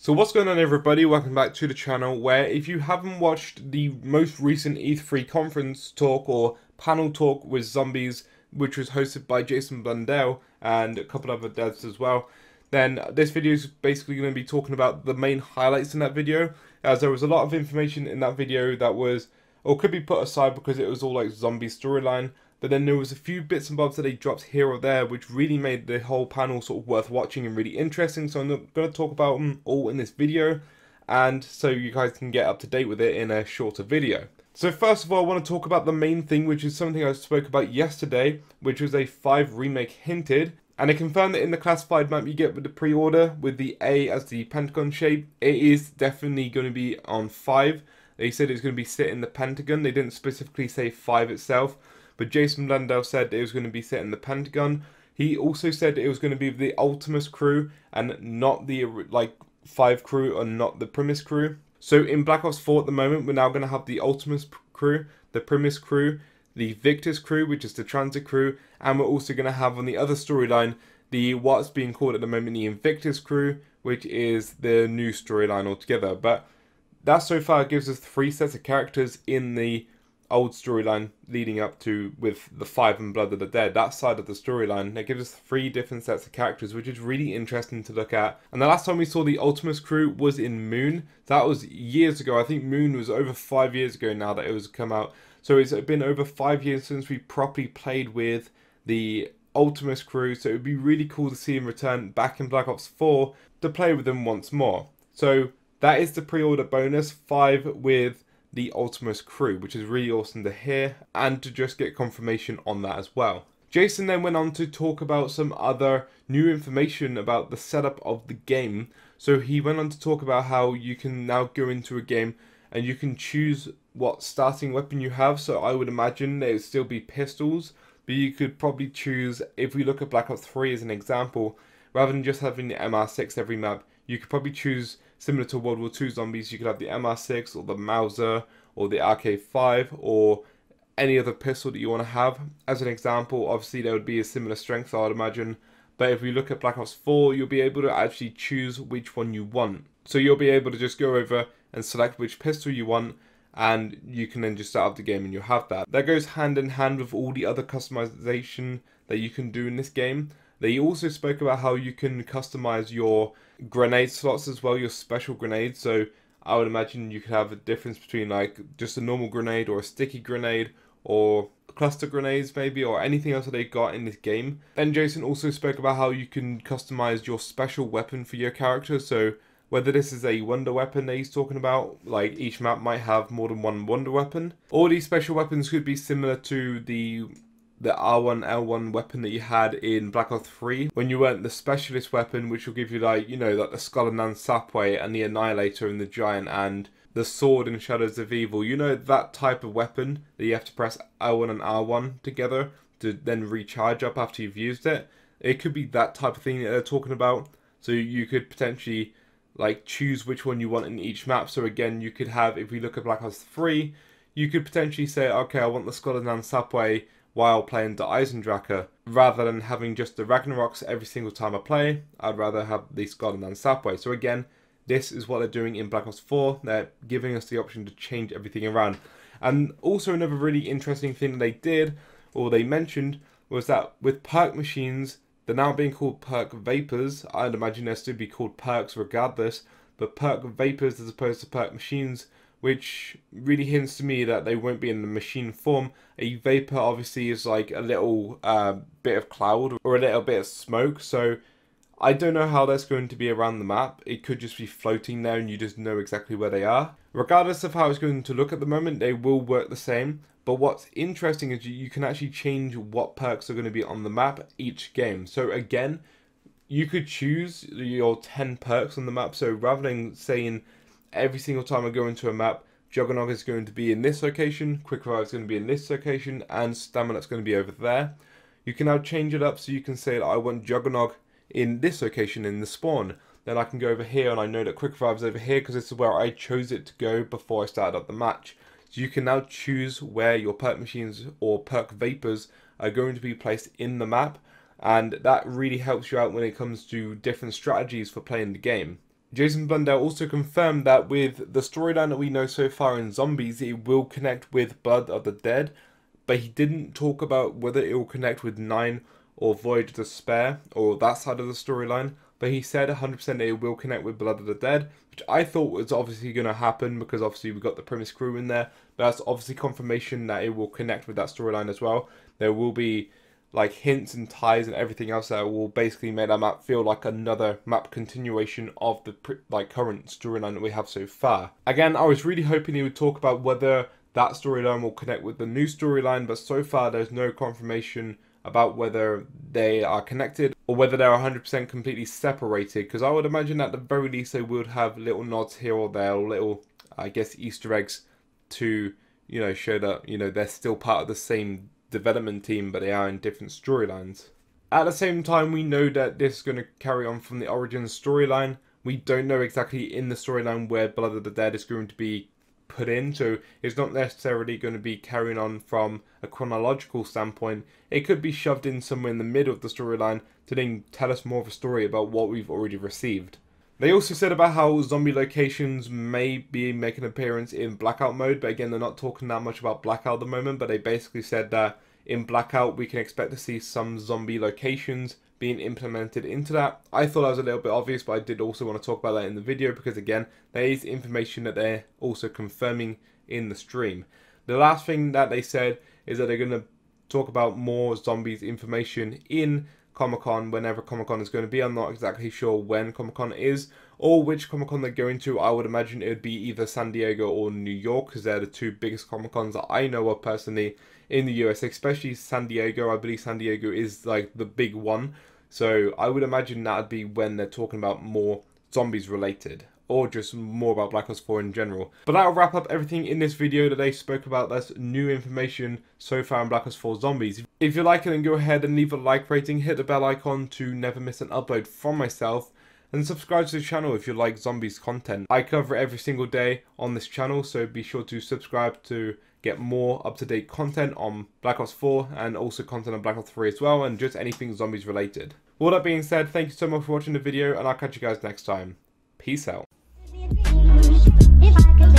So what's going on, everybody? Welcome back to the channel, where if you haven't watched the most recent E3 conference talk or panel talk with Zombies, which was hosted by Jason Blundell and a couple other devs as well, then this video is basically going to be talking about the main highlights in that video, as there was a lot of information in that video that was, or could be put aside because it was all like zombie storyline. But then there was a few bits and bobs that they dropped here or there, which really made the whole panel sort of worth watching and really interesting. So I'm not going to talk about them all in this video, and so you guys can get up to date with it in a shorter video. So first of all, I want to talk about the main thing, which is something I spoke about yesterday, which was a 5 remake hinted. And they confirmed that in the classified map you get with the pre-order, with the A as the pentagon shape, it is definitely going to be on 5. They said it's going to be sit in the pentagon. They didn't specifically say 5 itself. But Jason Blundell said it was going to be set in the Pentagon. He also said it was going to be the Ultima Screw and not the 5 crew or not the Premise crew. So in Black Ops 4 at the moment, we're now going to have the Ultimis crew, the Premise crew, the Victor's crew, which is the Transit crew, and we're also going to have on the other storyline the what's being called at the moment the Invictus crew, which is the new storyline altogether. But that so far gives us 3 sets of characters in the old storyline leading up to with the 5 and Blood of the Dead, that side of the storyline. That gives us 3 different sets of characters, which is really interesting to look at. And the last time we saw the Ultimus crew was in Moon. That was years ago. I think Moon was over 5 years ago now that it was come out. So it's been over 5 years since we properly played with the Ultimus crew, so it would be really cool to see him return back in Black Ops 4 to play with them once more. So that is the pre-order bonus, 5 with the Ultimus crew, which is really awesome to hear and to just get confirmation on that as well. Jason then went on to talk about some other new information about the setup of the game. So he went on to talk about how you can now go into a game and you can choose what starting weapon you have. So I would imagine it would still be pistols, but you could probably choose, if we look at Black Ops 3 as an example, rather than just having the MR6 every map, you could probably choose, similar to World War II Zombies, you could have the MR6 or the Mauser or the RK5 or any other pistol that you want to have. As an example, obviously there would be a similar strength, I would imagine. But if we look at Black Ops 4, you'll be able to actually choose which one you want. So you'll be able to just go over and select which pistol you want, and you can then just start up the game and you'll have that. That goes hand in hand with all the other customization that you can do in this game. They also spoke about how you can customize your grenade slots as well, your special grenades. So I would imagine you could have a difference between like just a normal grenade or a sticky grenade or cluster grenades maybe, or anything else that they got in this game. Then Jason also spoke about how you can customize your special weapon for your character. So whether this is a wonder weapon that he's talking about, like each map might have more than one wonder weapon, or these special weapons could be similar to the R1, L1 weapon that you had in Black Ops 3 when you went the specialist weapon, which will give you like, you know, like the Skull and Nan Sapway and the Annihilator and the Giant and the Sword in Shadows of Evil. You know, that type of weapon that you have to press L1 and R1 together to then recharge up after you've used it. It could be that type of thing that they're talking about. So you could potentially like choose which one you want in each map. So again, you could have, if we look at Black Ops 3, you could potentially say, okay, I want the Skull and Nan Sapway while playing the Eisendrache, rather than having just the Ragnaroks every single time I play. I'd rather have the Skull and Nan Sapway. So again, this is what they're doing in Black Ops 4. They're giving us the option to change everything around. And also another really interesting thing that they did, or they mentioned, was that with perk machines, they're now being called Perk Vapours. I'd imagine they'll still be called perks regardless, but Perk Vapours as opposed to perk machines, which really hints to me that they won't be in the machine form. A vapor obviously is like a little bit of cloud or a little bit of smoke, so I don't know how that's going to be around the map. It could just be floating there and you just know exactly where they are. Regardless of how it's going to look at the moment, they will work the same. But what's interesting is you can actually change what perks are going to be on the map each game. So again, you could choose your 10 perks on the map. So rather than saying every single time I go into a map, Juggernog is going to be in this location, Quick Revive is going to be in this location, and Stamina is going to be over there. You can now change it up so you can say that I want Juggernog in this location in the spawn. Then I can go over here and I know that Quick Revive is over here because this is where I chose it to go before I started up the match. So you can now choose where your perk machines or perk vapors are going to be placed in the map, and that really helps you out when it comes to different strategies for playing the game. Jason Blundell also confirmed that with the storyline that we know so far in Zombies, it will connect with Blood of the Dead, but he didn't talk about whether it will connect with 9 or Voyage of Despair, or that side of the storyline, but he said 100% it will connect with Blood of the Dead, which I thought was obviously going to happen because obviously we got the Ultima Screw in there, but that's obviously confirmation that it will connect with that storyline as well. There will be like hints and ties and everything else that will basically make that map feel like another map continuation of the current storyline that we have so far. Again, I was really hoping he would talk about whether that storyline will connect with the new storyline, but so far there's no confirmation about whether they are connected or whether they're 100% completely separated, because I would imagine at the very least they would have little nods here or there, or little, I guess, Easter eggs to, you know, show that, you know, they're still part of the same development team, but they are in different storylines. At the same time, we know that this is going to carry on from the Origins storyline. We don't know exactly in the storyline where Blood of the Dead is going to be put in, so it's not necessarily going to be carrying on from a chronological standpoint. It could be shoved in somewhere in the middle of the storyline to then tell us more of a story about what we've already received. They also said about how zombie locations may be making an appearance in Blackout mode, but again, they're not talking that much about Blackout at the moment, but they basically said that in Blackout we can expect to see some zombie locations being implemented into that. I thought that was a little bit obvious, but I did also want to talk about that in the video because again, there is information that they're also confirming in the stream. The last thing that they said is that they're going to talk about more zombies information in Comic-Con whenever Comic-Con is going to be. I'm not exactly sure when Comic-Con is or which Comic-Con they're going to. I would imagine it would be either San Diego or New York because they're the two biggest Comic-Cons that I know of personally in the US, especially San Diego. I believe San Diego is like the big one. So I would imagine that would be when they're talking about more zombies related, or just more about Black Ops 4 in general. But that'll wrap up everything in this video that they spoke about. That's new information so far in Black Ops 4 Zombies. If you like it, then go ahead and leave a like rating, hit the bell icon to never miss an upload from myself, and subscribe to the channel if you like zombies content. I cover it every single day on this channel, so be sure to subscribe to get more up-to-date content on Black Ops 4 and also content on Black Ops 3 as well, and just anything zombies related. All that being said, thank you so much for watching the video, and I'll catch you guys next time. Peace out. If I could